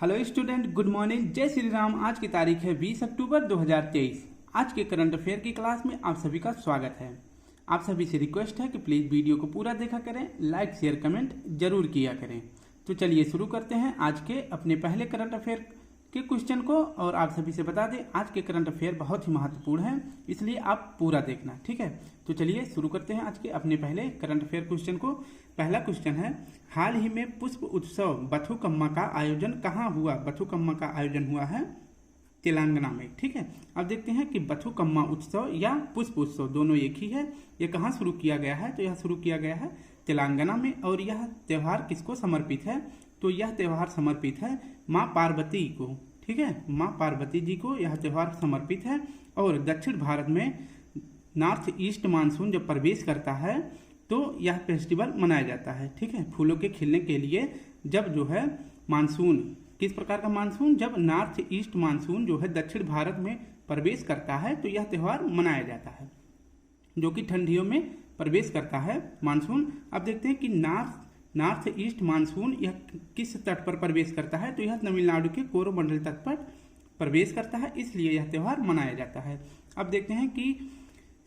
Hello student, good morning, जय श्री राम। आज की तारीख है 20 अक्टूबर 2023। आज के करंट अफेयर की क्लास में आप सभी का स्वागत है। आप सभी से रिक्वेस्ट है कि प्लीज़ वीडियो को पूरा देखा करें, लाइक शेयर कमेंट जरूर किया करें। तो चलिए शुरू करते हैं आज के अपने पहले करंट अफेयर के क्वेश्चन को। और आप सभी से बता दें, आज के करंट अफेयर बहुत ही महत्वपूर्ण है, इसलिए आप पूरा देखना, ठीक है। तो चलिए शुरू करते हैं आज के अपने पहले करंट अफेयर क्वेश्चन को। पहला क्वेश्चन है, हाल ही में पुष्प उत्सव बथुकम्मा का आयोजन कहाँ हुआ? बथुकम्मा का आयोजन हुआ है तेलंगाना में, ठीक है। अब देखते हैं कि बथुकम्मा उत्सव या पुष्प उत्सव दोनों एक ही है। ये कहाँ शुरू किया गया है? तो यह शुरू किया गया है तेलंगाना में। और यह त्यौहार किसको समर्पित है? तो यह त्यौहार समर्पित है माँ पार्वती को, ठीक है। माँ पार्वती जी को यह त्यौहार समर्पित है। और दक्षिण भारत में नॉर्थ ईस्ट मानसून जब प्रवेश करता है तो यह फेस्टिवल मनाया जाता है, ठीक है। फूलों के खिलने के लिए जब जो है मानसून, किस प्रकार का मानसून? जब नॉर्थ ईस्ट मानसून जो है दक्षिण भारत में प्रवेश करता है तो यह त्यौहार मनाया जाता है, जो कि ठंडियों में प्रवेश करता है मानसून। अब देखते हैं कि नॉर्थ ईस्ट मानसून यह किस तट पर प्रवेश करता है? तो यह तमिलनाडु के कोरोमंडल तट पर प्रवेश करता है, इसलिए यह त्यौहार मनाया जाता है। अब देखते हैं कि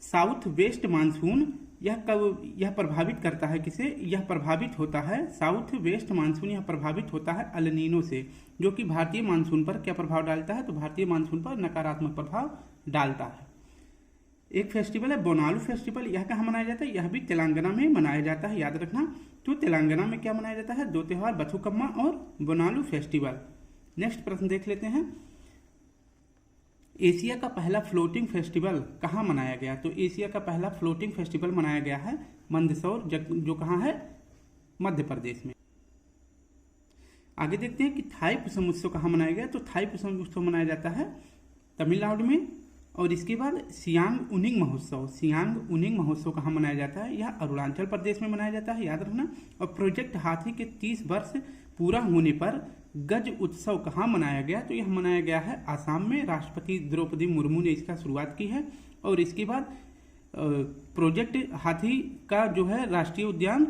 साउथ वेस्ट मानसून यह प्रभावित करता है किसे? यह प्रभावित होता है साउथ वेस्ट मानसून, यह प्रभावित होता है अल नीनो से, जो कि भारतीय मानसून पर क्या प्रभाव डालता है? तो भारतीय मानसून पर नकारात्मक प्रभाव डालता है। एक फेस्टिवल है बोनालू फेस्टिवल, यह कहाँ मनाया जाता है? यह भी तेलंगाना में मनाया जाता है, याद रखना। तो तेलंगाना में क्या मनाया जाता है? दो त्यौहार, बथुकम्मा और बोनालू फेस्टिवल। नेक्स्ट प्रश्न देख लेते हैं, एशिया का पहला फ्लोटिंग फेस्टिवल कहाँ मनाया गया? तो एशिया का पहला फ्लोटिंग फेस्टिवल मनाया गया है मंदसौर, जो कहाँ है? मध्य प्रदेश में। आगे देखते हैं कि थाई पुसम उत्सव कहाँ मनाया गया? तो थाई पुसम उत्सव मनाया जाता है तमिलनाडु में। और इसके बाद सियांग उनिंग महोत्सव, सियांग उनिंग महोत्सव कहाँ मनाया जाता है? यह अरुणाचल प्रदेश में मनाया जाता है, याद रखना। और प्रोजेक्ट हाथी के 30 वर्ष पूरा होने पर गज उत्सव कहाँ मनाया गया? तो यह मनाया गया है आसाम में। राष्ट्रपति द्रौपदी मुर्मू ने इसका शुरुआत की है। और इसके बाद प्रोजेक्ट हाथी का जो है राष्ट्रीय उद्यान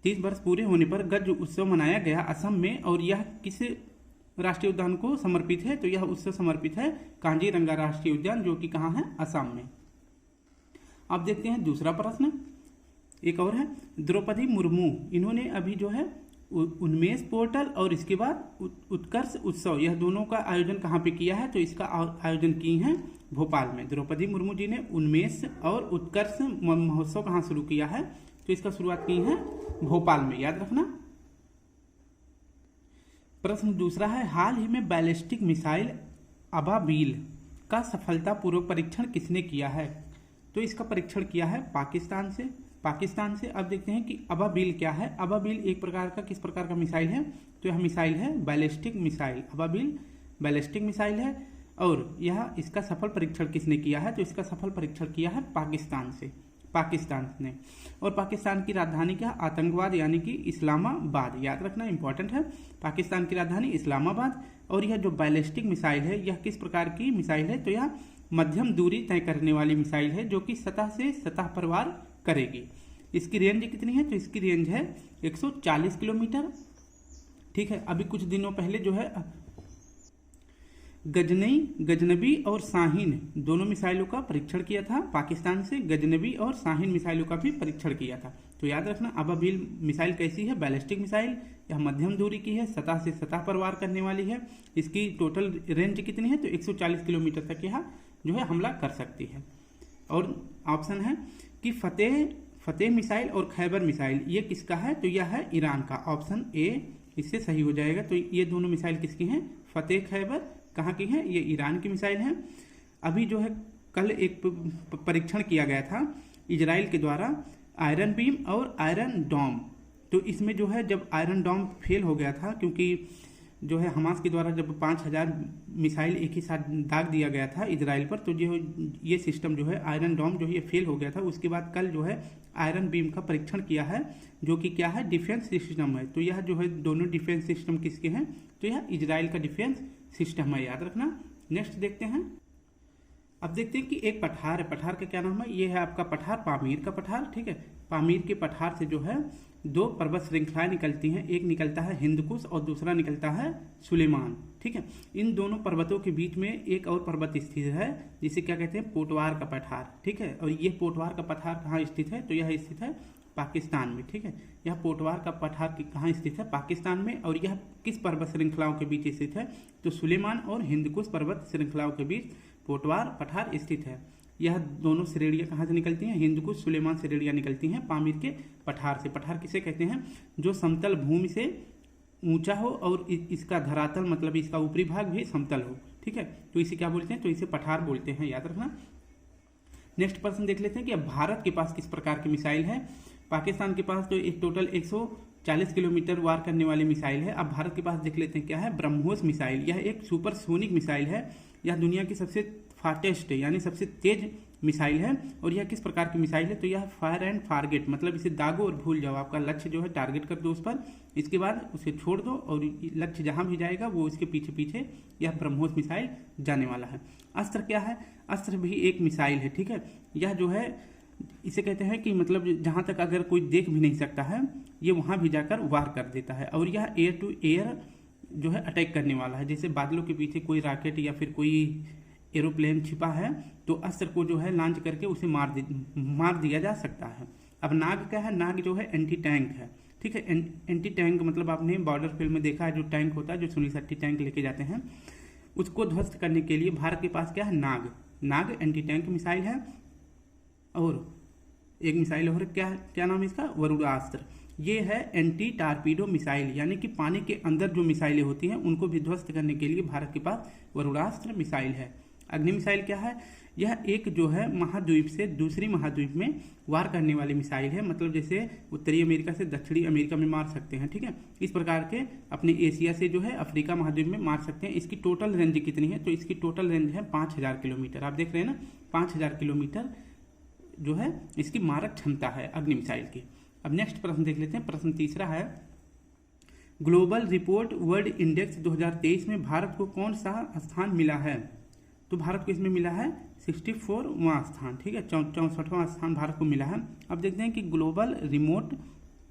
30 वर्ष पूरे होने पर गज उत्सव मनाया गया असम में। और यह किस राष्ट्रीय उद्यान को समर्पित है? तो यह उत्सव समर्पित है कांजीरंगा राष्ट्रीय उद्यान, जो कि कहाँ है? असम में। अब देखते हैं दूसरा प्रश्न, एक और है, द्रौपदी मुर्मू, इन्होंने अभी जो है उन्मेष पोर्टल और इसके बाद उत्कर्ष उत्सव, यह दोनों का आयोजन कहाँ पे किया है? तो इसका आयोजन की है भोपाल में। द्रौपदी मुर्मू जी ने उन्मेष और उत्कर्ष महोत्सव कहाँ शुरू किया है? तो इसका शुरुआत की है भोपाल में, याद रखना। प्रश्न दूसरा है, हाल ही में बैलिस्टिक मिसाइल अबाबील का सफलतापूर्वक परीक्षण किसने किया है? तो इसका परीक्षण किया है पाकिस्तान से। अब देखते हैं कि अबाबील क्या है। अबाबील एक प्रकार का, किस प्रकार का मिसाइल है? तो यह मिसाइल है ballistic missile, Ababeel ballistic missile है। और यह इसका सफल परीक्षण किसने किया है? तो इसका सफल परीक्षण किया है पाकिस्तान ने। और पाकिस्तान की राजधानी क्या? आतंकवाद यानी कि इस्लामाबाद, याद रखना, इंपॉर्टेंट है। पाकिस्तान की राजधानी इस्लामाबाद। और यह जो बैलिस्टिक मिसाइल है, यह किस प्रकार की मिसाइल है? तो यह मध्यम दूरी तय करने वाली मिसाइल है, जो कि सतह से सतह पर वार करेगी। इसकी रेंज कितनी है? तो इसकी रेंज है 140 किलोमीटर, ठीक है। अभी कुछ दिनों पहले जो है गजनबी और शाहीन दोनों मिसाइलों का परीक्षण किया था पाकिस्तान से। गजनबी और शाहीन मिसाइलों का भी परीक्षण किया था। तो याद रखना, अबाबील मिसाइल कैसी है? बैलिस्टिक मिसाइल, यह मध्यम दूरी की है, सतह से सतह पर वार करने वाली है। इसकी टोटल रेंज कितनी है? तो 140 किलोमीटर तक यह जो है हमला कर सकती है। और ऑप्शन है कि फतेह मिसाइल और खैबर मिसाइल, ये किसका है? तो यह है ईरान का। ऑप्शन ए इससे सही हो जाएगा। तो ये दोनों मिसाइल किसकी हैं? फतेह खैबर कहाँ की है? ये ईरान की मिसाइल है। अभी जो है कल एक परीक्षण किया गया था इजराइल के द्वारा, आयरन बीम और आयरन डॉम। तो इसमें जो है जब आयरन डॉम फेल हो गया था, क्योंकि जो है हमास के द्वारा जब 5000 मिसाइल एक ही साथ दाग दिया गया था इजराइल पर, तो जो ये सिस्टम जो है आयरन डॉम जो है ये फेल हो गया था। उसके बाद कल जो है आयरन बीम का परीक्षण किया है, जो कि क्या है? डिफेंस सिस्टम है। तो यह जो है दोनों डिफेंस सिस्टम किसके हैं? तो यह इजराइल का डिफेंस सिस्टम है, याद रखना। नेक्स्ट देखते हैं, अब देखते हैं कि एक पठार है। पठार का क्या नाम है? ये है आपका पठार, पामीर का पठार, ठीक है। पामीर के पठार से जो है दो पर्वत श्रृंखलाएं निकलती हैं, एक निकलता है हिंदकुश और दूसरा निकलता है सुलेमान। ठीक है, इन दोनों पर्वतों के बीच में एक और पर्वत स्थित है जिसे क्या कहते हैं, पोटवार का पठार। ठीक है, और ये पोटवार का पठार कहाँ स्थित है, तो यह स्थित है पाकिस्तान में। ठीक है, यह पोटवार का पठार कहाँ स्थित है, पाकिस्तान में। और यह किस पर्वत श्रृंखलाओं के बीच स्थित है, तो सुलेमान और हिंदकुश पर्वत श्रृंखलाओं के बीच पोटवार पठार स्थित है। यह दोनों श्रेणियां कहाँ से निकलती हैं, हिंदकुश सुलेमान श्रेणियां निकलती हैं पामीर के पठार से। पठार किसे कहते हैं, जो समतल भूमि से ऊंचा हो और इसका धरातल मतलब इसका ऊपरी भाग भी समतल हो। ठीक है, तो इसे क्या बोलते हैं, तो इसे पठार बोलते हैं, याद रखना। नेक्स्ट प्रश्न देख लेते हैं कि अब भारत के पास किस प्रकार की मिसाइल है। पाकिस्तान के पास तो एक टोटल 140 किलोमीटर वार करने वाली मिसाइल है। अब भारत के पास देख लेते हैं क्या है, ब्रह्मोस मिसाइल। यह एक सुपरसोनिक मिसाइल है। यह दुनिया की सबसे फास्टेस्ट यानी सबसे तेज मिसाइल है। और यह किस प्रकार की मिसाइल है, तो यह फायर एंड फारगेट, मतलब इसे दागो और भूल जाओ। आपका लक्ष्य जो है टारगेट कर दो उस पर, इसके बाद उसे छोड़ दो और लक्ष्य जहां भी जाएगा वो इसके पीछे पीछे यह ब्रह्मोस मिसाइल जाने वाला है। अस्त्र क्या है, अस्त्र भी एक मिसाइल है। ठीक है, यह जो है इसे कहते हैं कि मतलब जहां तक अगर कोई देख भी नहीं सकता है ये वहां भी जाकर वार कर देता है। और यह एयर टू एयर जो है अटैक करने वाला है। जैसे बादलों के पीछे कोई रॉकेट या फिर कोई एरोप्लेन छिपा है तो अस्त्र को जो है लॉन्च करके उसे मार दिया जा सकता है। अब नाग क्या है, नाग जो है एंटी टैंक है। ठीक है, एंटी टैंक मतलब आपने बॉर्डर फील्ड में देखा है, जो टैंक होता है जो सुनील शेट्टी टैंक लेके जाते हैं, उसको ध्वस्त करने के लिए भारत के पास क्या है, नाग एंटी टैंक मिसाइल है। और एक मिसाइल और क्या नाम है इसका, वरुणास्त्र। ये है एंटी टारपीडो मिसाइल, यानी कि पानी के अंदर जो मिसाइलें होती हैं उनको भी ध्वस्त करने के लिए भारत के पास वरुणास्त्र मिसाइल है। अग्नि मिसाइल क्या है, यह एक जो है महाद्वीप से दूसरी महाद्वीप में वार करने वाली मिसाइल है। मतलब जैसे उत्तरी अमेरिका से दक्षिणी अमेरिका में मार सकते हैं। ठीक है, इस प्रकार के अपने एशिया से जो है अफ्रीका महाद्वीप में मार सकते हैं। इसकी टोटल रेंज कितनी है, तो इसकी टोटल रेंज है 5000 किलोमीटर। आप देख रहे हैं ना, 5000 किलोमीटर जो है इसकी मारक क्षमता है अग्नि मिसाइल की। अब नेक्स्ट प्रश्न देख लेते हैं। प्रश्न तीसरा है, ग्लोबल रिपोर्ट वर्ल्ड इंडेक्स 2023 में भारत को कौन सा स्थान मिला है, तो भारत को इसमें मिला है 64वां स्थान। ठीक है, 64वां स्थान भारत को मिला है। अब देखते हैं कि ग्लोबल रिमोट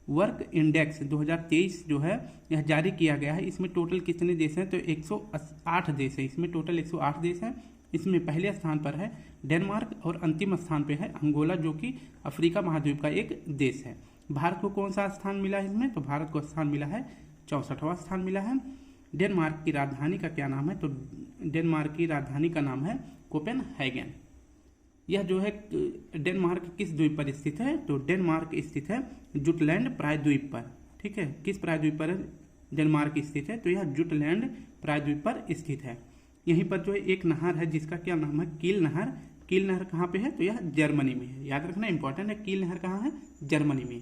वर्क इंडेक्स 2023 जो है यह जारी किया गया है। इसमें टोटल कितने देश हैं, तो 108 देश है। इसमें टोटल 108 देश हैं। इसमें पहले स्थान पर है डेनमार्क और अंतिम स्थान पे है अंगोला, जो कि अफ्रीका महाद्वीप का एक देश है। भारत को कौन सा स्थान मिला है इसमें, तो भारत को स्थान मिला है 64वां स्थान मिला है। डेनमार्क की राजधानी का क्या नाम है, तो डेनमार्क की राजधानी का नाम है कोपेनहेगन। यह जो है डेनमार्क किस द्वीप पर स्थित है, तो डेनमार्क स्थित है जुटलैंड प्रायद्वीप पर। ठीक है, किस प्रायद्वीप पर डेनमार्क स्थित है, तो यह जुटलैंड प्रायद्वीप पर स्थित है। यहीं पर जो है एक नहर है जिसका क्या नाम है, कील नहर। कील नहर कहाँ पे है, तो यह जर्मनी में है। याद रखना, इंपॉर्टेंट है, कील नहर कहाँ है, जर्मनी में।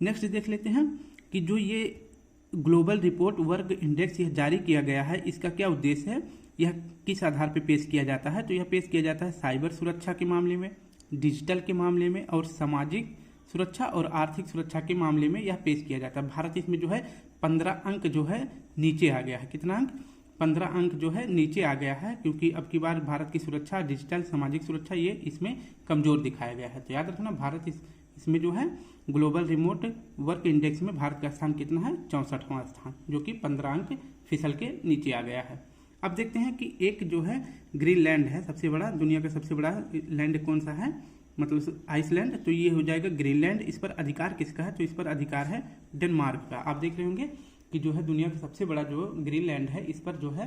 नेक्स्ट देख लेते हैं कि जो ये ग्लोबल रिपोर्ट वर्क इंडेक्स यह जारी किया गया है, इसका क्या उद्देश्य है, यह किस आधार पर पेश किया जाता है, तो यह पेश किया जाता है साइबर सुरक्षा के मामले में, डिजिटल के मामले में और सामाजिक सुरक्षा और आर्थिक सुरक्षा के मामले में यह पेश किया जाता है। भारत इसमें जो है 15 अंक जो है नीचे आ गया है। कितना अंक, 15 अंक जो है नीचे आ गया है, क्योंकि अब की बार भारत की सुरक्षा, डिजिटल, सामाजिक सुरक्षा ये इसमें कमजोर दिखाया गया है। तो याद रखना, भारत इसमें जो है ग्लोबल रिमोट वर्क इंडेक्स में भारत का स्थान कितना है, 64वां स्थान, जो कि 15 अंक फिसल के नीचे आ गया है। अब देखते हैं कि एक जो है ग्रीनलैंड है, सबसे बड़ा, दुनिया का सबसे बड़ा लैंड कौन सा है, मतलब आइसलैंड, तो ये हो जाएगा ग्रीनलैंड। इस पर अधिकार किसका है, तो इस पर अधिकार है डेनमार्क का। आप देख रहे होंगे कि जो है दुनिया का सबसे बड़ा जो ग्रीनलैंड है, इस पर जो है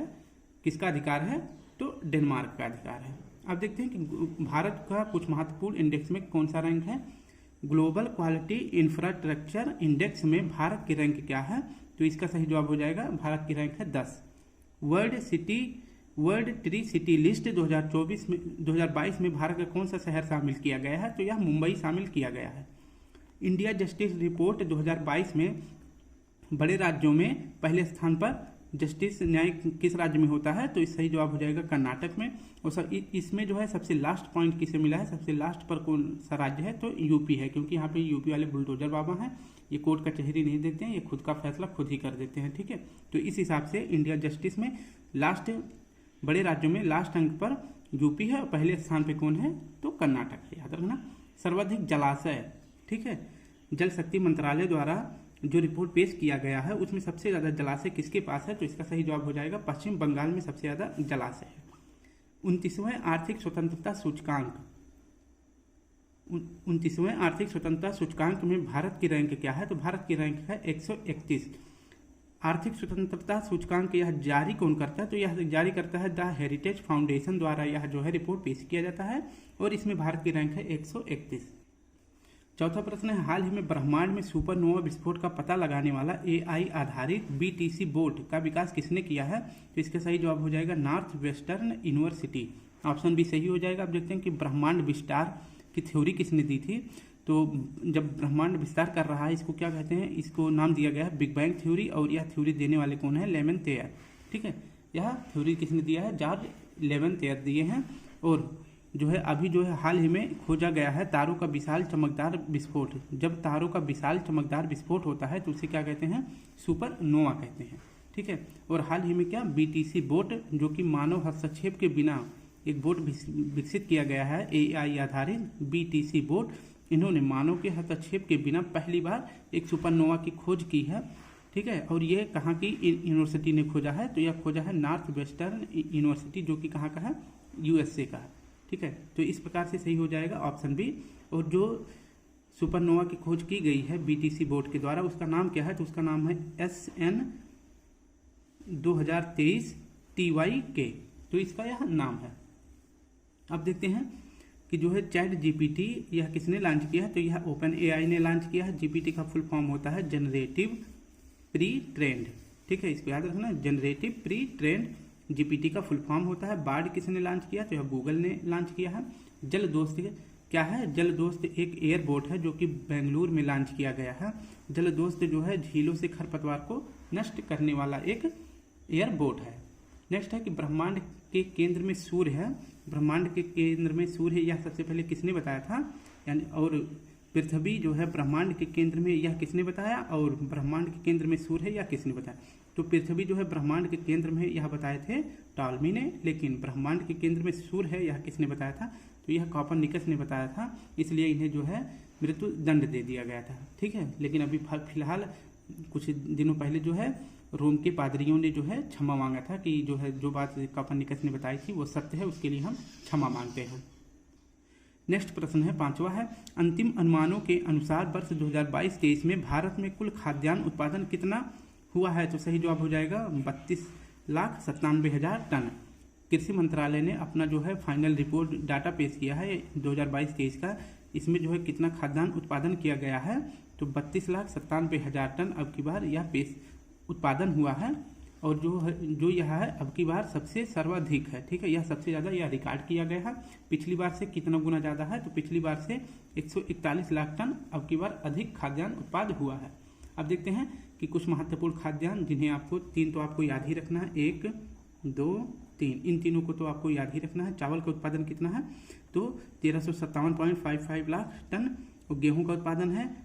किसका अधिकार है, तो डेनमार्क का अधिकार है। अब देखते हैं कि भारत का कुछ महत्वपूर्ण इंडेक्स में कौन सा रैंक है। ग्लोबल क्वालिटी इंफ्रास्ट्रक्चर इंडेक्स में भारत की रैंक क्या है, तो इसका सही जवाब हो जाएगा, भारत की रैंक है 10। वर्ल्ड ट्री सिटी लिस्ट 2022 में भारत का कौन सा शहर शामिल किया गया है, तो यह मुंबई शामिल किया गया है। इंडिया जस्टिस रिपोर्ट 2022 में बड़े राज्यों में पहले स्थान पर जस्टिस न्याय किस राज्य में होता है, तो इस सही जवाब हो जाएगा कर्नाटक में। और इसमें जो है सबसे लास्ट पॉइंट किसे मिला है, सबसे लास्ट पर कौन सा राज्य है, तो यूपी है, क्योंकि यहाँ पे यूपी वाले बुलडोजर बाबा हैं, ये कोर्ट कचहरी नहीं देते हैं, ये खुद का फैसला खुद ही कर देते हैं। ठीक है, तो इस हिसाब से इंडिया जस्टिस में लास्ट, बड़े राज्यों में लास्ट अंक पर यूपी है और पहले स्थान पे कौन है, तो कर्नाटक है। याद रखना। सर्वाधिक जलाशय ठीक है। जल शक्ति मंत्रालय द्वारा जो रिपोर्ट पेश किया गया है उसमें सबसे ज़्यादा जलाशय किसके पास है, तो इसका सही जवाब हो जाएगा पश्चिम बंगाल में सबसे ज़्यादा जलाशय है। 29वें आर्थिक स्वतंत्रता सूचकांक 29वें आर्थिक स्वतंत्रता सूचकांक में भारत की रैंक क्या है, तो भारत की रैंक है 131। आर्थिक स्वतंत्रता सूचकांक यह जारी कौन करता है, तो यह जारी करता है द हेरिटेज फाउंडेशन द्वारा यह जो है रिपोर्ट पेश किया जाता है और इसमें भारत की रैंक है 131। चौथा प्रश्न है, हाल ही में ब्रह्मांड में सुपरनोवा विस्फोट का पता लगाने वाला AI आधारित BTC बोट का विकास किसने किया है, तो इसका सही जवाब हो जाएगा नॉर्थ वेस्टर्न यूनिवर्सिटी। ऑप्शन भी सही हो जाएगा। अब देखते हैं कि ब्रह्मांड विस्तार की थ्योरी किसने दी थी, तो जब ब्रह्मांड विस्तार कर रहा है इसको क्या कहते हैं, इसको नाम दिया गया है बिग बैंग थ्योरी और यह थ्योरी देने वाले कौन है, लेमन थेयर। ठीक है, यह थ्योरी किसने दिया है, जॉर्ज लेमन थेयर दिए हैं। और जो है अभी जो है हाल ही में खोजा गया है तारों का विशाल चमकदार विस्फोट। जब तारों का विशाल चमकदार विस्फोट होता है तो उसे क्या कहते हैं, सुपरनोवा कहते हैं। ठीक है, और हाल ही में क्या BTC बोट जो कि मानव हस्तक्षेप के बिना एक बोट विकसित किया गया है, AI आधारित BTC बोट, इन्होंने मानव के हस्तक्षेप के बिना पहली बार एक सुपरनोवा की खोज की है। ठीक है, और ये कहाँ की यूनिवर्सिटी ने खोजा है, तो यह खोजा है नॉर्थ वेस्टर्न यूनिवर्सिटी जो कि कहाँ का है, USA का है। ठीक है, तो इस प्रकार से सही हो जाएगा ऑप्शन बी। और जो सुपरनोवा की खोज की गई है BTC बोट के द्वारा उसका नाम क्या है, तो उसका नाम है SN 2023 TYK, तो इसका यह नाम है। अब देखते हैं कि जो है ChatGPT यह किसने लॉन्च किया है, तो यह OpenAI ने लॉन्च किया है। GPT का फुल फॉर्म होता है जनरेटिव प्री ट्रेंड। ठीक है, इसको याद रखना, जनरेटिव प्री ट्रेंड GPT का फुल फॉर्म होता है। बार्ड किसने लॉन्च किया, तो यह गूगल ने लॉन्च किया है। जल दोस्त क्या है, जल दोस्त एक एयर बोट है जो कि बेंगलुरु में लॉन्च किया गया है। जल दोस्त जो है झीलों से खरपतवार को नष्ट करने वाला एक एयर बोट है। नेक्स्ट है कि ब्रह्मांड के केंद्र में सूर्य है, ब्रह्मांड के केंद्र में सूर्य है, यह सबसे पहले किसने बताया था, यानी और पृथ्वी जो है ब्रह्मांड के केंद्र में, यह किसने बताया, और ब्रह्मांड के केंद्र में सूर्य है यह किसने बताया, तो पृथ्वी जो है ब्रह्मांड के केंद्र में यह बताए थे टॉलमी ने, लेकिन ब्रह्मांड के केंद्र में सूर्य है यह किसने बताया था, तो यह कॉपरनिकस ने बताया था, इसलिए इन्हें जो है मृत्यु दंड दे दिया गया था। ठीक है, लेकिन अभी फिलहाल कुछ दिनों पहले जो है रोम के पादरियों ने जो है क्षमा मांगा था कि जो है जो बात कॉपरनिकस ने बताई थी वो सत्य है, उसके लिए हम क्षमा मांगते हैं। नेक्स्ट प्रश्न है, पांचवा है, अंतिम अनुमानों के अनुसार वर्ष 2022-23 में भारत में कुल खाद्यान्न उत्पादन कितना हुआ है, तो सही जवाब हो जाएगा 32,97,000 टन। कृषि मंत्रालय ने अपना जो है फाइनल रिपोर्ट डाटा पेश किया है 2022-23 का, इसमें जो है कितना खाद्यान्न उत्पादन किया गया है, तो 32,97,000 टन अब की बार यह पेश उत्पादन हुआ है। और जो यह है अब की बार सबसे सर्वाधिक है। ठीक है, यह सबसे ज़्यादा यह रिकॉर्ड किया गया है। पिछली बार से कितना गुना ज़्यादा है, तो पिछली बार से 141 लाख टन अब की बार अधिक खाद्यान्न उत्पाद हुआ है। अब देखते हैं कि कुछ महत्वपूर्ण खाद्यान्न जिन्हें आपको तीन तो आपको याद ही रखना है, 1 2 3, इन तीनों को तो आपको याद ही रखना है। चावल का उत्पादन कितना है, तो 1357.55 लाख टन, और गेहूं का उत्पादन है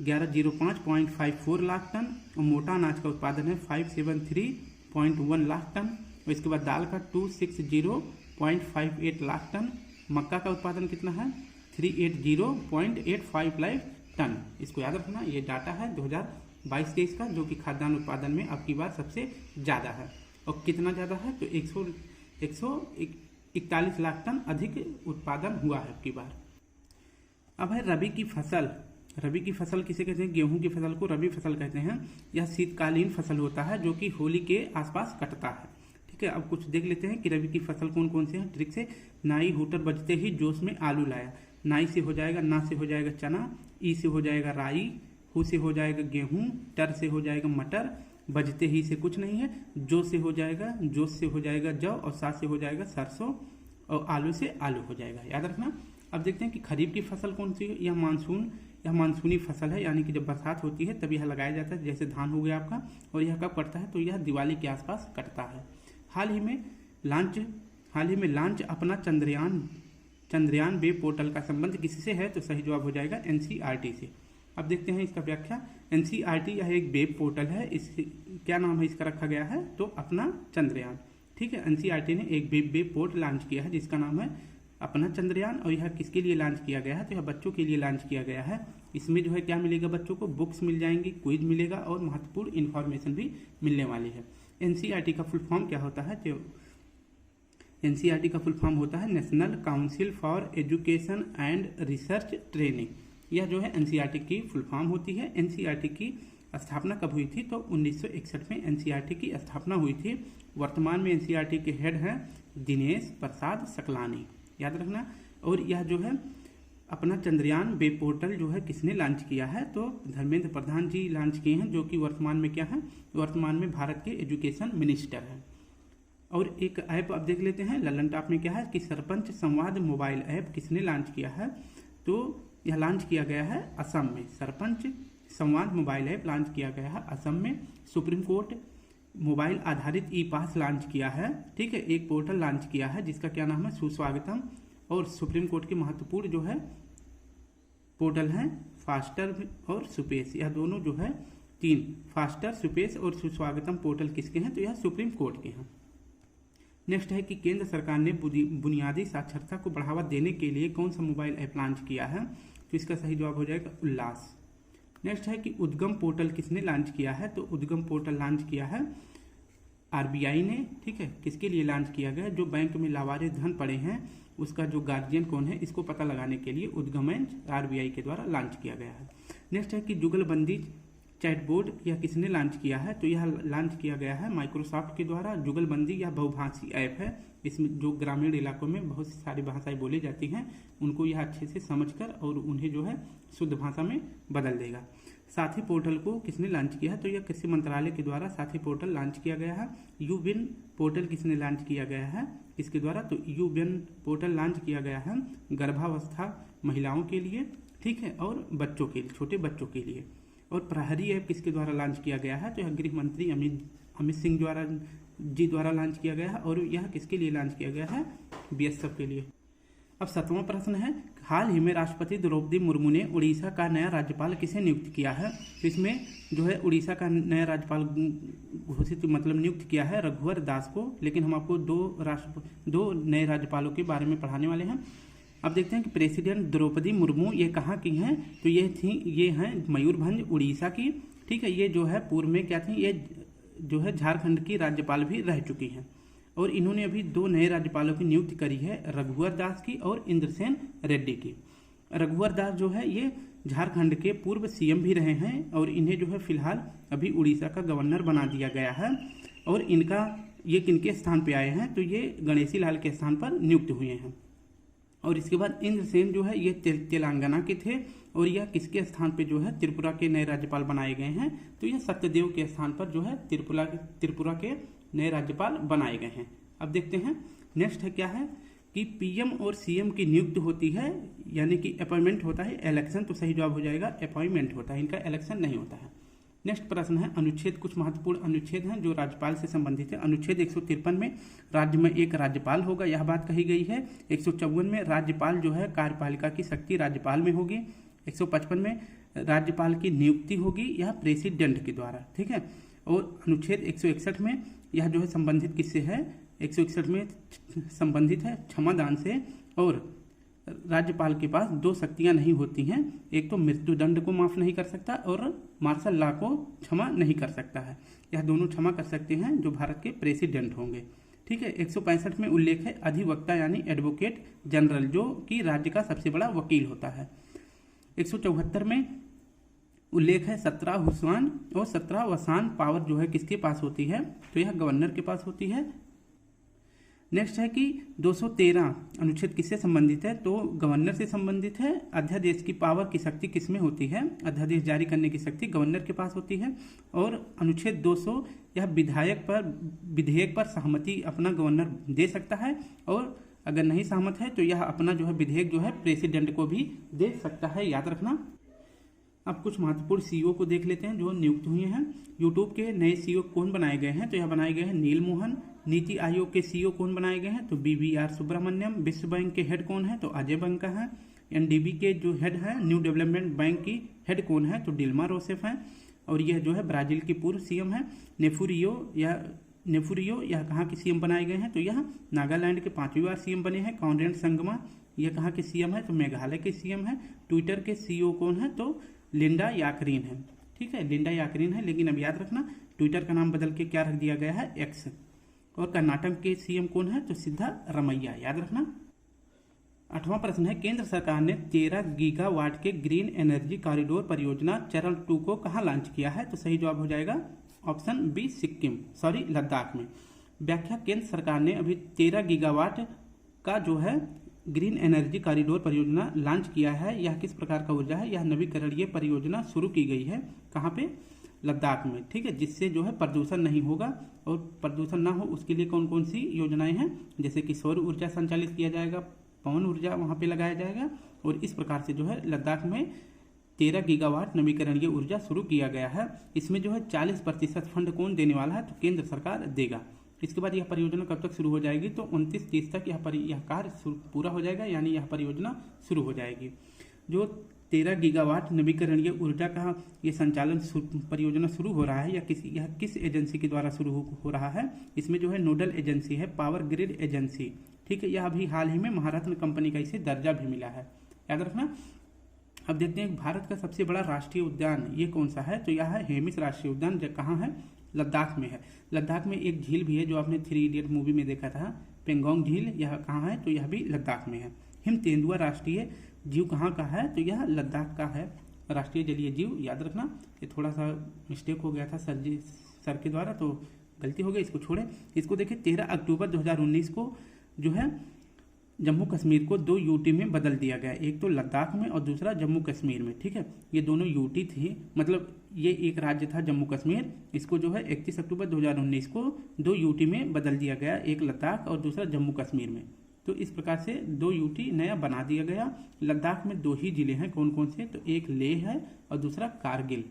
1105.54 लाख टन, और मोटा अनाज का उत्पादन है 573.1 लाख टन, और इसके बाद दाल का 260.58 लाख टन, मक्का का उत्पादन कितना है 380.85 लाख टन। इसको याद रखना, ये डाटा है 2022-23 का, जो कि खाद्यान्न उत्पादन में अब की बार सबसे ज़्यादा है। और कितना ज़्यादा है, तो 141 लाख टन अधिक उत्पादन हुआ है अब की बार। अब है रबी की फसल। रबी की फसल किसे कहते हैं, गेहूं की फसल को रबी फसल कहते हैं। यह शीतकालीन फसल होता है जो कि होली के आसपास कटता है। ठीक है, अब कुछ देख लेते हैं कि रबी की फसल कौन कौन से हैं। ट्रिक से, नाई हूटर बजते ही जोश में आलू लाया। नाई से हो जाएगा, ना से हो जाएगा चना, ई से हो जाएगा राई, हु से हो जाएगा गेहूं, टर से हो जाएगा मटर, बजते ही से कुछ नहीं है, जो से हो जाएगा, जोश से हो जाएगा जौ, और सा से हो जाएगा सरसों, और आलू से आलू हो जाएगा। याद रखना। अब देखते हैं कि खरीफ की फसल कौन सी है। यह मानसूनी फसल है, यानी कि जब बरसात होती है तब यह लगाया जाता है, जैसे धान हो गया आपका। और यह कब कटता है, तो यह दिवाली के आसपास कटता है। हाल ही में लॉन्च अपना चंद्रयान वेब पोर्टल का संबंध किससे है, तो सही जवाब हो जाएगा NCERT से। अब देखते हैं इसका व्याख्या। NCERT यह एक वेब पोर्टल है, इस क्या नाम है इसका रखा गया है, तो अपना चंद्रयान। ठीक है, NCERT ने एक वेब पोर्टल लॉन्च किया है जिसका नाम है अपना चंद्रयान, और यह किसके लिए लॉन्च किया गया है, तो यह बच्चों के लिए लॉन्च किया गया है। इसमें जो है क्या मिलेगा, बच्चों को बुक्स मिल जाएंगी, क्विज मिलेगा और महत्वपूर्ण इन्फॉर्मेशन भी मिलने वाली है। एनसीईआरटी का फुल फॉर्म क्या होता है, तो एनसीईआरटी का फुल फॉर्म होता है national council for education and research training. यह जो है एनसीईआरटी की फुल फॉर्म होती है। एनसीईआरटी की स्थापना कब हुई थी, तो 1961 में एनसीईआरटी की स्थापना हुई थी। वर्तमान में एनसीईआरटी के हेड हैं दिनेश प्रसाद सकलानी, याद रखना। और यह जो है अपना चंद्रयान वेब पोर्टल जो है किसने लॉन्च किया है, तो धर्मेंद्र प्रधान जी लॉन्च किए हैं, जो कि वर्तमान में क्या है, वर्तमान में भारत के एजुकेशन मिनिस्टर हैं। और एक ऐप आप देख लेते हैं ललन टॉप में क्या है कि सरपंच संवाद मोबाइल ऐप किसने लॉन्च किया है, तो यह लॉन्च किया गया है असम में। सरपंच संवाद मोबाइल ऐप लॉन्च किया गया है असम में। सुप्रीम कोर्ट मोबाइल आधारित ई पास लॉन्च किया है, ठीक है, एक पोर्टल लॉन्च किया है जिसका क्या नाम है, सुस्वागतम। और सुप्रीम कोर्ट के महत्वपूर्ण जो है पोर्टल हैं फास्टर और सुपेश, यह दोनों जो है तीन, फास्टर, सुपेश और सुस्वागतम पोर्टल किसके हैं, तो यह सुप्रीम कोर्ट के हैं। नेक्स्ट है कि केंद्र सरकार ने बुनियादी साक्षरता को बढ़ावा देने के लिए कौन सा मोबाइल ऐप लॉन्च किया है, तो इसका सही जवाब हो जाएगा उल्लास। नेक्स्ट है कि उद्गम पोर्टल किसने लॉन्च किया है, तो उद्गम पोर्टल लॉन्च किया है आरबीआई ने, ठीक है। किसके लिए लॉन्च किया गया, जो बैंक में लावारिस धन पड़े हैं उसका जो गार्जियन कौन है, इसको पता लगाने के लिए उद्गम आरबीआई के द्वारा लॉन्च किया गया है। नेक्स्ट है कि जुगलबंदी चैटबोर्ड यह किसने लॉन्च किया है, तो यह लॉन्च किया गया है माइक्रोसॉफ्ट के द्वारा। जुगलबंदी यह बहुभाषी ऐप है, इसमें जो ग्रामीण इलाकों में बहुत सारी भाषाएं बोली जाती हैं उनको यह अच्छे से समझकर और उन्हें जो है शुद्ध भाषा में बदल देगा। साथी पोर्टल को किसने लॉन्च किया है, तो यह कृषि मंत्रालय के द्वारा साथी पोर्टल लॉन्च किया गया है। यूविन पोर्टल किसने लॉन्च किया गया है, इसके द्वारा, तो यूविन पोर्टल लॉन्च किया गया है गर्भावस्था महिलाओं के लिए, ठीक है, और बच्चों के लिए, छोटे बच्चों के लिए। और प्रहरी ऐप किसके द्वारा लॉन्च किया गया है, तो यह गृह मंत्री अमित सिंह द्वारा लॉन्च किया गया है। और यह किसके लिए लॉन्च किया गया है, बीएसएफ के लिए। अब 7वां प्रश्न है, हाल ही में राष्ट्रपति द्रौपदी मुर्मू ने उड़ीसा का नया राज्यपाल किसे नियुक्त किया है, तो इसमें जो है उड़ीसा का नया राज्यपाल घोषित मतलब नियुक्त किया है रघुवर दास को। लेकिन हम आपको दो नए राज्यपालों के बारे में पढ़ाने वाले हैं। अब देखते हैं कि प्रेसिडेंट द्रौपदी मुर्मू ये कहाँ की हैं, तो ये हैं मयूरभंज उड़ीसा की, ठीक है। ये जो है पूर्व में क्या थी, ये जो है झारखंड की राज्यपाल भी रह चुकी हैं। और इन्होंने अभी 2 नए राज्यपालों की नियुक्ति करी है, रघुवर दास की और इंद्रसेन रेड्डी की। रघुवर दास जो है ये झारखंड के पूर्व सीएम भी रहे हैं और इन्हें जो है फिलहाल अभी उड़ीसा का गवर्नर बना दिया गया है। और ये किनके स्थान पे आए हैं, तो ये गणेशी लाल के स्थान पर नियुक्त हुए हैं। और इसके बाद इंद्रसेन जो है ये तेलंगाना के थे और यह किसके स्थान पे जो है त्रिपुरा के नए राज्यपाल बनाए गए हैं, तो यह सत्यदेव के स्थान पर जो है त्रिपुरा के नए राज्यपाल बनाए गए हैं। अब देखते हैं नेक्स्ट है क्या है कि पीएम और सीएम की नियुक्ति होती है, यानी कि अपॉइंटमेंट होता है, इलेक्शन, तो सही जवाब हो जाएगा अपॉइंटमेंट होता है, इनका इलेक्शन नहीं होता है। नेक्स्ट प्रश्न है अनुच्छेद, कुछ महत्वपूर्ण अनुच्छेद हैं जो राज्यपाल से संबंधित है। अनुच्छेद 153 में राज्य में एक राज्यपाल होगा, यह बात कही गई है। 154 में राज्यपाल जो है कार्यपालिका की शक्ति राज्यपाल में होगी। 155 में राज्यपाल की नियुक्ति होगी, यह प्रेसिडेंट के द्वारा, ठीक है। और अनुच्छेद 161 में यह जो है संबंधित किससे है, 161 में संबंधित है क्षमादान से। और राज्यपाल के पास 2 शक्तियां नहीं होती हैं, एक तो मृत्युदंड को माफ नहीं कर सकता और मार्शल लॉ को क्षमा नहीं कर सकता है। यह दोनों क्षमा कर सकते हैं जो भारत के प्रेसिडेंट होंगे, ठीक है। 165 में उल्लेख है अधिवक्ता यानी एडवोकेट जनरल, जो कि राज्य का सबसे बड़ा वकील होता है। 174 में उल्लेख है 17 हुसैन और 17 वसान पावर जो है किसके पास होती है, तो यह गवर्नर के पास होती है। नेक्स्ट है कि 213 अनुच्छेद किससे संबंधित है, तो गवर्नर से संबंधित है। अध्यादेश की पावर की शक्ति किसमें होती है, अध्यादेश जारी करने की शक्ति गवर्नर के पास होती है। और अनुच्छेद 200 यह विधेयक पर सहमति अपना गवर्नर दे सकता है और अगर नहीं सहमत है तो यह अपना जो है विधेयक जो है प्रेसिडेंट को भी दे सकता है, याद रखना। अब कुछ महत्वपूर्ण सीईओ को देख लेते हैं जो नियुक्त हुए हैं। यूट्यूब के नए सीईओ कौन बनाए गए हैं, तो यह बनाए गए हैं नील मोहन। नीति आयोग के सीईओ कौन बनाए गए हैं, तो BVR सुब्रमण्यम। विश्व बैंक के हेड कौन है, तो अजय बंका है। NDB के जो हेड है न्यू डेवलपमेंट बैंक की हेड कौन है, तो डिल्मा रोसेफ है। और यह जो है ब्राजील की पूर्व सीएम है नेफुरियो, या नेफुरियो यह कहाँ के सीएम बनाए गए हैं? तो यह नागालैंड के 5वीं बार सीएम बने हैं। कॉनरेड संगमा यह कहाँ के सीएम है? तो मेघालय के सीएम है। ट्विटर के सीईओ कौन है? तो लिंडा याकरीन है। ठीक है, लिंडा याकरीन है, लेकिन अब याद रखना ट्विटर का नाम बदल के क्या रख दिया गया है? एक्स। और कर्नाटक के सीएम कौन है? तो सिद्धारमैया, याद रखना। 8वां प्रश्न है, केंद्र सरकार ने 13 गीगावाट के ग्रीन एनर्जी कॉरिडोर परियोजना चरण 2 को कहाँ लॉन्च किया है? तो सही जवाब हो जाएगा ऑप्शन बी, लद्दाख में। व्याख्या, केंद्र सरकार ने अभी 13 गीगावाट का जो है ग्रीन एनर्जी कॉरिडोर परियोजना लॉन्च किया है। यह किस प्रकार का ऊर्जा है? यह नवीकरणीय परियोजना शुरू की गई है। कहाँ पे? लद्दाख में। ठीक है, जिससे जो है प्रदूषण नहीं होगा, और प्रदूषण ना हो उसके लिए कौन कौन सी योजनाएं हैं? जैसे कि सौर ऊर्जा संचालित किया जाएगा, पवन ऊर्जा वहाँ पे लगाया जाएगा, और इस प्रकार से जो है लद्दाख में 13 गीगावाट नवीकरणीय ऊर्जा शुरू किया गया है। इसमें जो है 40% फंड कौन देने वाला है? तो केंद्र सरकार देगा। इसके बाद यह परियोजना कब तक शुरू हो जाएगी? तो 29 तक यह कार्य पूरा हो जाएगा, यानी यह परियोजना शुरू हो जाएगी। जो 13 गीगावाट नवीकरणीय ऊर्जा का ये संचालन परियोजना शुरू हो रहा है, यह किस एजेंसी के द्वारा शुरू हो रहा है? इसमें जो है नोडल एजेंसी है पावर ग्रिड एजेंसी। ठीक है, यह अभी हाल ही में महारत्न कंपनी का इसे दर्जा भी मिला है, याद रखना। अब देखते हैं भारत का सबसे बड़ा राष्ट्रीय उद्यान ये कौन सा है? तो यह है हेमिस राष्ट्रीय उद्यान, जो कहाँ है? लद्दाख में है। लद्दाख में एक झील भी है जो आपने 3 इडियट मूवी में देखा था, पेंगोंग झील, यह कहाँ है? तो यह भी लद्दाख में है। हिम तेंदुआ राष्ट्रीय जीव कहाँ का है? तो यह लद्दाख का है राष्ट्रीय जलीय जीव, याद रखना। ये थोड़ा सा मिस्टेक हो गया था सर के द्वारा, तो गलती हो गई, इसको छोड़े। इसको देखिए, 13 अक्टूबर 2019 को जो है जम्मू कश्मीर को 2 यूटी में बदल दिया गया, एक तो लद्दाख में और दूसरा जम्मू कश्मीर में। ठीक है, ये दोनों यूटी थी, मतलब ये एक राज्य था जम्मू कश्मीर, इसको जो है 31 अक्टूबर 2019 को 2 यूटी में बदल दिया गया, एक लद्दाख और दूसरा जम्मू कश्मीर में। तो इस प्रकार से 2 यूटी नया बना दिया गया। लद्दाख में 2 ही जिले हैं, कौन कौन से? तो एक लेह है और दूसरा कारगिल।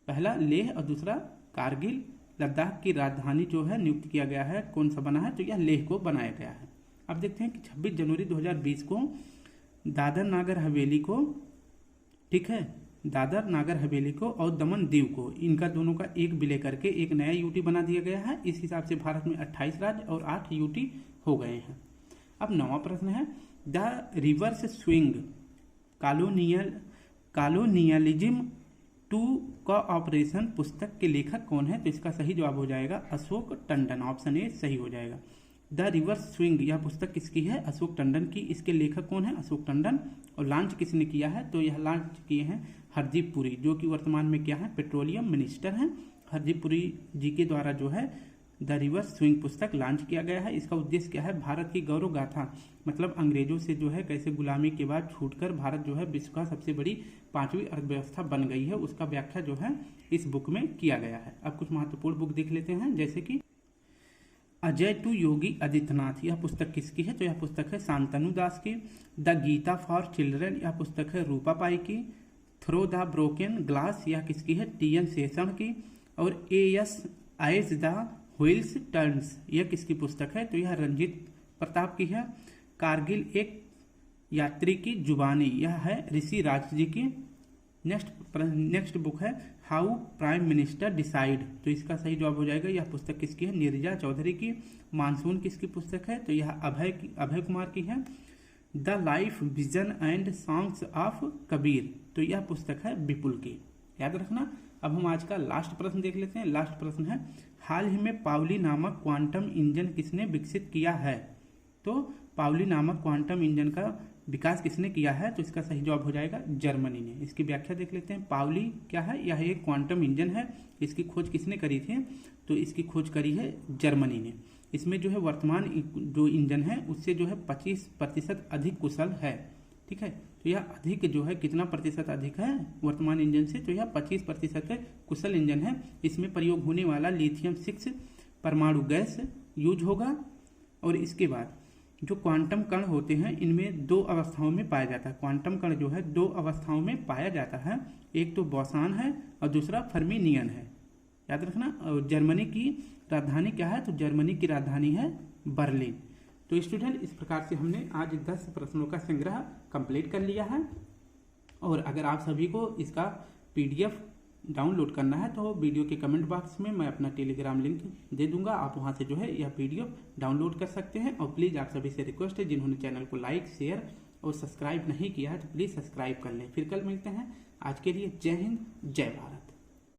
पहला लेह और दूसरा कारगिल। लद्दाख की राजधानी जो है नियुक्त किया गया है, कौन सा बना है? तो यह लेह को बनाया गया है। अब देखते हैं कि 26 जनवरी 2020 को दादर नागर हवेली को, ठीक है, दादर नागर हवेली को और दमन दीव को, इनका दोनों का एक विलय करके एक नया यूटी बना दिया गया है। इस हिसाब से भारत में 28 राज्य और 8 यूटी हो गए हैं। अब 9वां प्रश्न है, the reverse swing colonialism to cooperation पुस्तक के लेखक कौन है? तो इसका सही जवाब हो जाएगा अशोक टंडन, ऑप्शन ए सही हो जाएगा। द रिवर्स स्विंग यह पुस्तक किसकी है? अशोक टंडन की। इसके लेखक कौन है? अशोक टंडन। और लॉन्च किसने किया है? तो यह लॉन्च किए हैं हरदीप पुरी, जो कि वर्तमान में क्या है? पेट्रोलियम मिनिस्टर हैं। हरदीप पुरी जी के द्वारा जो है द रिवर्स स्विंग पुस्तक लॉन्च किया गया है। इसका उद्देश्य क्या है? भारत की गौरव गाथा, मतलब अंग्रेजों से जो है कैसे गुलामी के बाद छूटकर भारत जो है विश्व का सबसे बड़ी 5वीं अर्थव्यवस्था बन गई है, उसका व्याख्या जो है इस बुक में किया गया है। अब कुछ महत्वपूर्ण बुक देख लेते हैं, जैसे कि अजय टू योगी आदित्यनाथ, यह पुस्तक किसकी है? तो यह पुस्तक है शांतनु दास की। द गीता फॉर चिल्ड्रन, यह पुस्तक है रूपा पाई की। थ्रो द ब्रोकन ग्लास, यह किसकी है? टी.एन. शेषन की। और एस द व्हील्स टर्न्स, यह किसकी पुस्तक है? तो यह रंजीत प्रताप की है। कारगिल एक यात्री की जुबानी, यह है ऋषि राज जी की। नेक्स्ट बुक है हाउ प्राइम मिनिस्टर डिसाइड, तो इसका सही जवाब हो जाएगा, यह पुस्तक किसकी है? नीरजा चौधरी की। मानसून किसकी पुस्तक है? तो यह अभय कुमार की है। The life vision and songs of Kabir, तो यह पुस्तक है विपुल की, याद रखना। अब हम आज का लास्ट प्रश्न देख लेते हैं। लास्ट प्रश्न है, हाल ही में पाउली नामक क्वांटम इंजन किसने विकसित किया है? तो पाउली नामक क्वांटम इंजन का विकास किसने किया है? तो इसका सही जवाब हो जाएगा जर्मनी ने। इसकी व्याख्या देख लेते हैं। पाउली क्या है? यह एक क्वांटम इंजन है। इसकी खोज किसने करी थी? तो इसकी खोज करी है जर्मनी ने। इसमें जो है वर्तमान जो इंजन है उससे जो है 25% अधिक कुशल है। ठीक है, तो यह अधिक जो है कितना प्रतिशत अधिक है वर्तमान इंजन से? तो यह 25% कुशल इंजन है। इसमें प्रयोग होने वाला लिथियम 6 परमाणु गैस यूज होगा। और इसके बाद जो क्वांटम कण होते हैं इनमें 2 अवस्थाओं में पाया जाता है। क्वांटम कण जो है 2 अवस्थाओं में पाया जाता है, एक तो बोसान है और दूसरा फर्मिनियन है, याद रखना। और जर्मनी की राजधानी क्या है? तो जर्मनी की राजधानी है बर्लिन। तो स्टूडेंट, इस प्रकार से हमने आज 10 प्रश्नों का संग्रह कंप्लीट कर लिया है। और अगर आप सभी को इसका PDF डाउनलोड करना है तो वीडियो के कमेंट बॉक्स में मैं अपना टेलीग्राम लिंक दे दूंगा, आप वहां से जो है यह पीडीएफ डाउनलोड कर सकते हैं। और प्लीज़ आप सभी से रिक्वेस्ट है, जिन्होंने चैनल को लाइक शेयर और सब्सक्राइब नहीं किया है तो प्लीज़ सब्सक्राइब कर लें। फिर कल मिलते हैं। आज के लिए जय हिंद जय भारत।